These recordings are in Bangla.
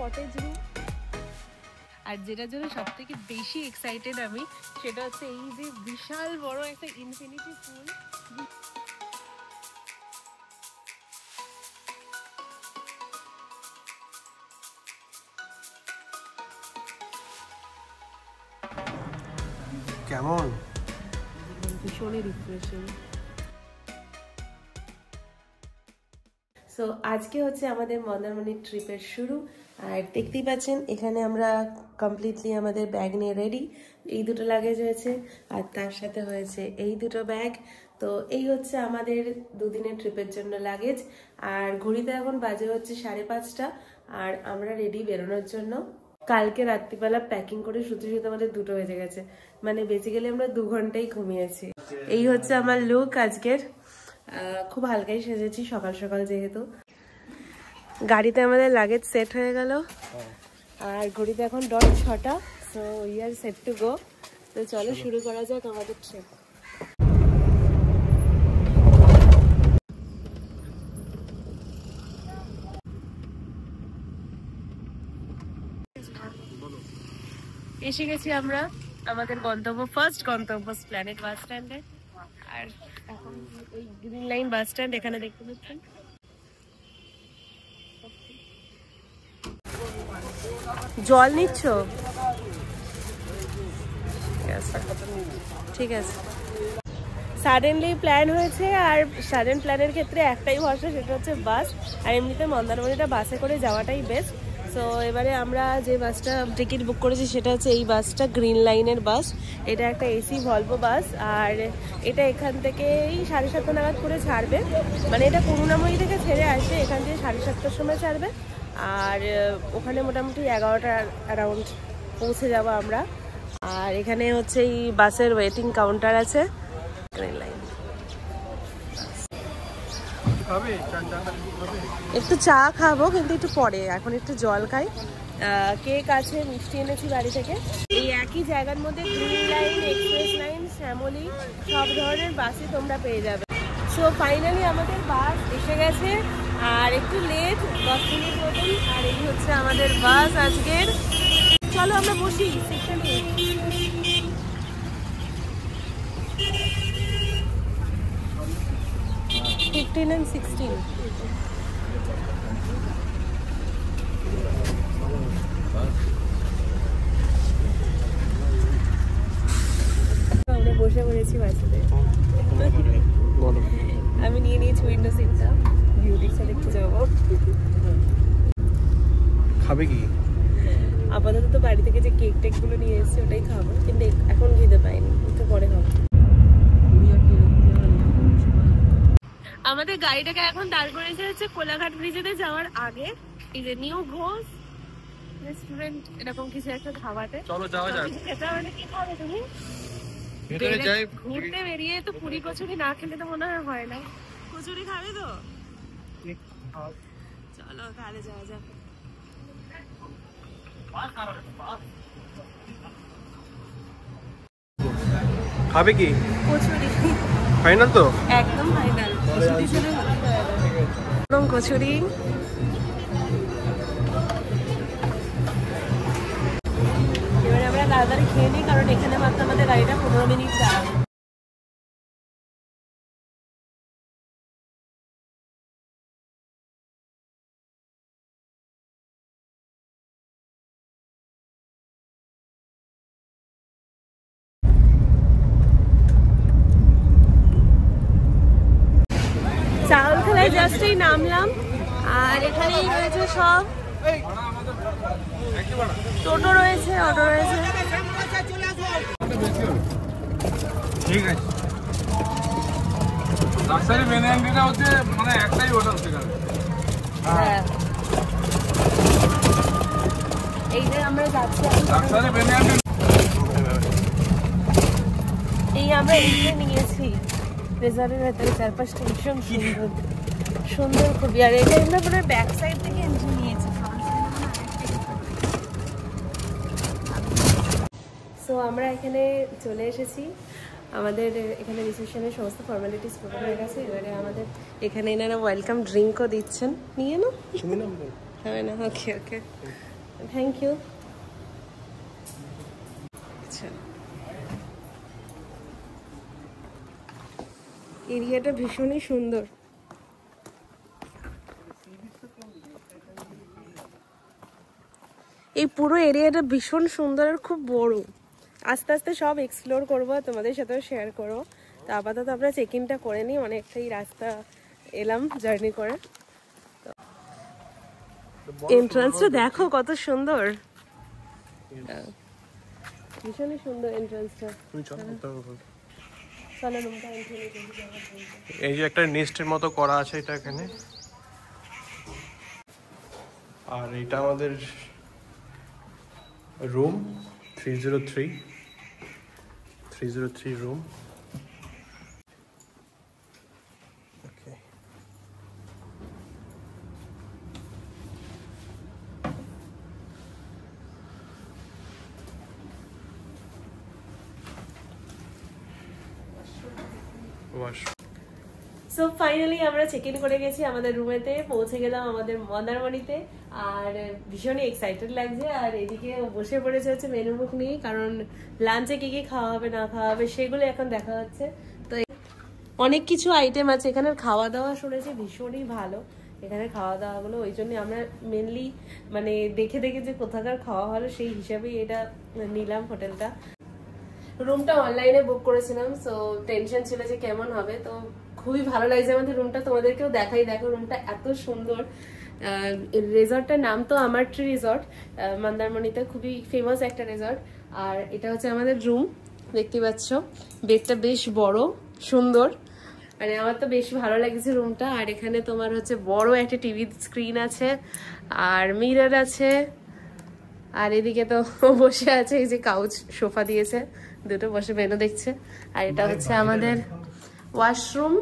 Cottage room. আর যেটার জন্য সব থেকে বেশি এক্সাইটেড আমি, সেটা হচ্ছে এই যে বিশাল বড় একটা ইনফিনিটি পুল। কেমন? ভীষণই রিফ্রেশিং। সো আজকে হচ্ছে আমাদের মন্দারমণি ট্রিপের শুরু। আর দেখতেই পাচ্ছেন এখানে আমরা কমপ্লিটলি আমাদের ব্যাগ নিয়ে রেডি। এই দুটো লাগেজ হয়েছে আর তার সাথে হয়েছে এই দুটো ব্যাগ। তো এই হচ্ছে আমাদের দুদিনের ট্রিপের জন্য লাগেজ। আর ঘড়িতে এখন বাজে হচ্ছে 5:30 আর আমরা রেডি বেরোনোর জন্য। কালকে রাত্রিবেলা প্যাকিং করে শুতে শুতে আমাদের 2টো বেজে গেছে, মানে বেসিক্যালি আমরা 2 ঘন্টাই ঘুমিয়েছি। এই হচ্ছে আমার লুক আজকের। খুব হালকাই সেজেছি সকাল সকাল যেহেতু। গাড়িতে আমাদের লাগেজ সেট হয়ে গেল আর ঘড়িতে এখন 6টা। So we are set to go. তো চলো শুরু করা যাক আমাদের ট্রিপ। এসে গেছি আমরা আমাদের গন্তব্য, ফার্স্ট গন্তব্য প্ল্যানেট বাস স্ট্যান্ডে। আর এখন এই গ্রিন লাইন বাস স্ট্যান্ড এখানে দেখতে পাচ্ছেন। জল নিচ্ছ? ঠিক আছে। সাডেনলি প্ল্যান হয়েছে আর সাডেন প্ল্যানের ক্ষেত্রে একটাই ভরসা, সেটা হচ্ছে বাস। আর এমনিতে মন্দারমণিটা বাসে করে যাওয়াটাই বেস্ট। সো এবারে আমরা যে বাসটা টিকিট বুক করেছি সেটা হচ্ছে এই বাসটা, গ্রিন লাইনের বাস। এটা একটা এসি ভলভো বাস। আর এটা এখান থেকেই 7:30 নাগাদ করে ছাড়বে, মানে এটা করুণাময়ী থেকে ছেড়ে আসে, এখান থেকে 7:30টার সময় ছাড়বে। আর ওখানে মোটামুটি 11টার অ্যারাউন্ড পৌঁছে যাব আমরা। আর এখানে হচ্ছে এই বাসের ওয়েটিং কাউন্টার আছে। একটু চা খাবো কিন্তু একটু পরে, এখন একটু জল খাই। কেক আছে, মিষ্টি এনেছি বাড়ি থেকে। এই একই জায়গার মধ্যে green line, express line, Shyamoli সব ধরনের বাসই তোমরা পেয়ে যাবে। সো ফাইনালি আমাদের বাস এসে গেছে আর একটু লেট, 10 মিনিট মতন। আর এই হচ্ছে আমাদের বাস আজকের। চলো আমরা বসি সিটটা নিয়ে। 15 and 16 আমরা বসে পড়েছি বাসে। আমি নিয়ে নিয়েছি উইন্ডো সিটটা, বিউটির সাথে একটু যাবো। খাবে কি? আপাতত তো বাড়ি থেকে যে কেক টেকগুলো নিয়ে এসেছি ওটাই খাবো, কিন্তু এখন খেতে পাইনি, একটু পরে খাবো। আমাদের গাড়িটাকে এখন দাঁড় করেছে হচ্ছে কোলাঘাট ব্রিজেতে যাওয়ার আগে। এই যে নিউ ঘোষ রেস্টুরেন্ট এরকম কিছু একটা খাওয়াতে। চলো যাওয়া যাক। এটা মানে কি খাবে তুমি? ভেতরে যাই। ঘুরতে বেরিয়ে তো পুরি কচুরি না খেলে তো মনে হয় না। কচুরি খাবে তো? চলো তাহলে যাওয়া যাক। খাবে কি? কচুরি ফাইনাল তো? একদম ফাইনাল। কচুরি ছেড়ে গরম কচুরি। এবারে আমরা তাড়াতাড়ি খেয়ে নিই, কারণ এখানে মাত্র আমাদের গাড়িটা 15 মিনিট দাঁড়াবে। চাউল খেলায় জাস্টই নামলাম আর এখানেই রয়েছে সব, টোটো রয়েছে, অটো রয়েছে। ঠিক আছে। লাক্সারি বেনিয়ানটা হচ্ছে মানে একটাই হোটেল সেখানে। হ্যাঁ, এই যে আমরা যাচ্ছি লাক্সারি বেনিয়ান। এই আমরা এগিয়ে নিয়েছি রেজার্টের ভেতরে। চারপাশটা ভীষণ সুন্দর সুন্দর খুবই। আর এটা আমরা পুরো ব্যাক সাইড থেকে এন্ট্রি নিয়েছি। সো আমরা এখানে চলে এসেছি। আমাদের এখানে রিসেপশনের সমস্ত ফর্মালিটিস পুরো হয়ে গেছে। এবারে আমাদের এখানে এনারা ওয়েলকাম ড্রিঙ্কও দিচ্ছেন, নিয়ে নাও। হবে না? Okay okay. Thank you. আচ্ছা, এরিয়াটা ভীষণই সুন্দর। এই পুরো এরিয়াটা ভীষণ সুন্দর আর খুব বড়। আস্তে আস্তে সব এক্সপ্লোর করবো, তোমাদের সাথেও শেয়ার করবো। তো আপাতত আমরা চেক ইনটা করে নিই, অনেকটাই রাস্তা এলাম জার্নি করে। এন্ট্রান্সটা দেখো কত সুন্দর, ভীষণই সুন্দর এন্ট্রান্সটা। এই যে একটা নেস্টের মতো করা আছে এটা এখানে, আর এটা আমাদের রুম 303 রুম। ওকে, সো ফাইনালি আমরা চেক ইন করে গেছি আমাদের রুমেতে, পৌঁছে গেলাম আমাদের মন্দারমণিতে। আর ভীষণই এক্সাইটেড লাগছে। আর এদিকে বসে পড়েছে হচ্ছে মেনু বুক নিয়ে, কারণ লাঞ্চে কি কি খাওয়া হবে না খাওয়া হবে সেগুলো এখন দেখা হচ্ছে। তো অনেক কিছু আইটেম আছে এখানের, খাওয়া দাওয়া শুনেছি ভীষণই ভালো এখানে খাওয়া দাওয়াগুলো। ওই জন্য আমরা মেনলি মানে দেখে দেখে যে কোথাকার খাওয়া ভালো সেই হিসাবেই এটা নিলাম হোটেলটা। রুমটা অনলাইনে বুক করেছিলাম, সো টেনশন ছিল যে কেমন হবে। তো খুবই ভালো লাগছে আমাদের রুমটা, তোমাদেরকেও দেখাই। দেখো রুমটা এত সুন্দর। রিসর্টটার নাম তো আমার ট্রি রিসর্ট, মন্দারমণিতে খুবই ফেমাস একটা রিসর্ট। আর এটা হচ্ছে আমাদের রুম, দেখতে পাচ্ছ বেডটা বেশ বড় সুন্দর, মানে আমার তো বেশ ভালো লাগছে রুমটা। আর এখানে তোমার হচ্ছে বড় একটা টিভি স্ক্রিন আছে, আর মিরর আছে। আর এদিকে তো বসে আছে, এই যে কাউচ সোফা দিয়েছে, দুটো বসে মেনু দেখছে। আর এটা হচ্ছে আমাদের ওয়াশরুম।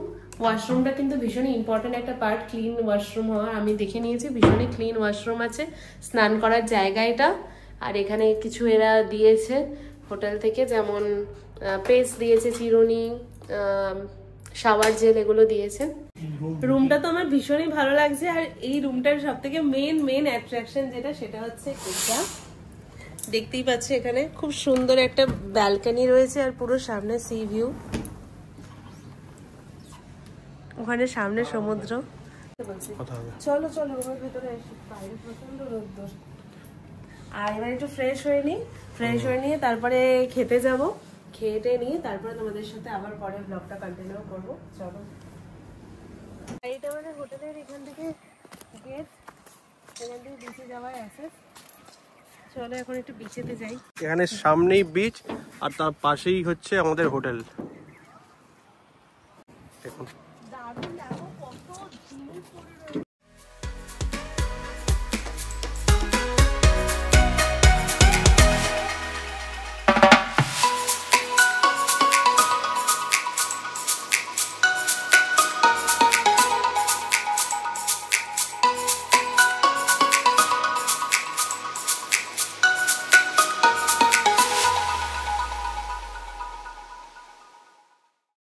ওয়াশরুমটা কিন্তু ভীষণই ইম্পর্টেন্ট একটা পার্ট, ক্লিন ওয়াশরুম হওয়ার। আমি দেখে নিয়েছি ভীষণই ক্লিন ওয়াশরুম আছে, স্নান করার জায়গা এটা। আর এখানে কিছু এরা দিয়েছে হোটেল থেকে, যেমন পেস্ট দিয়েছে, চিরুনি, শাওয়ার জেল, এগুলো দিয়েছে। রুমটা তো আমার ভীষণই ভালো লাগছে। আর এই রুমটার সব থেকে মেন অ্যাট্রাকশন যেটা, সেটা হচ্ছে এটা দেখতেই পাচ্ছি। এখানে খুব সুন্দর একটা ব্যালকনি রয়েছে, আর পুরো সামনে সি ভিউ, ওখানে সামনে সমুদ্র। চলো চলো রুমের ভেতরে এসে, বাইরে প্রচন্ড রোদ্দুর। আর এবার একটু ফ্রেশ হয়ে নিয়ে তারপরে খেতে যাব। খেয়ে নিয়ে তারপরে তোমাদের সাথে আবার পরে ব্লগটা কন্টিনিউ করবো। চলো, এটা আমাদের হোটেলের এখান থেকে গেট, এখান থেকে বিচে যাওয়ার অ্যাক্সেস। চলো এখন একটু বিচেতে যাই। এখানে সামনেই বিচ আর তার পাশেই হচ্ছে আমাদের হোটেল।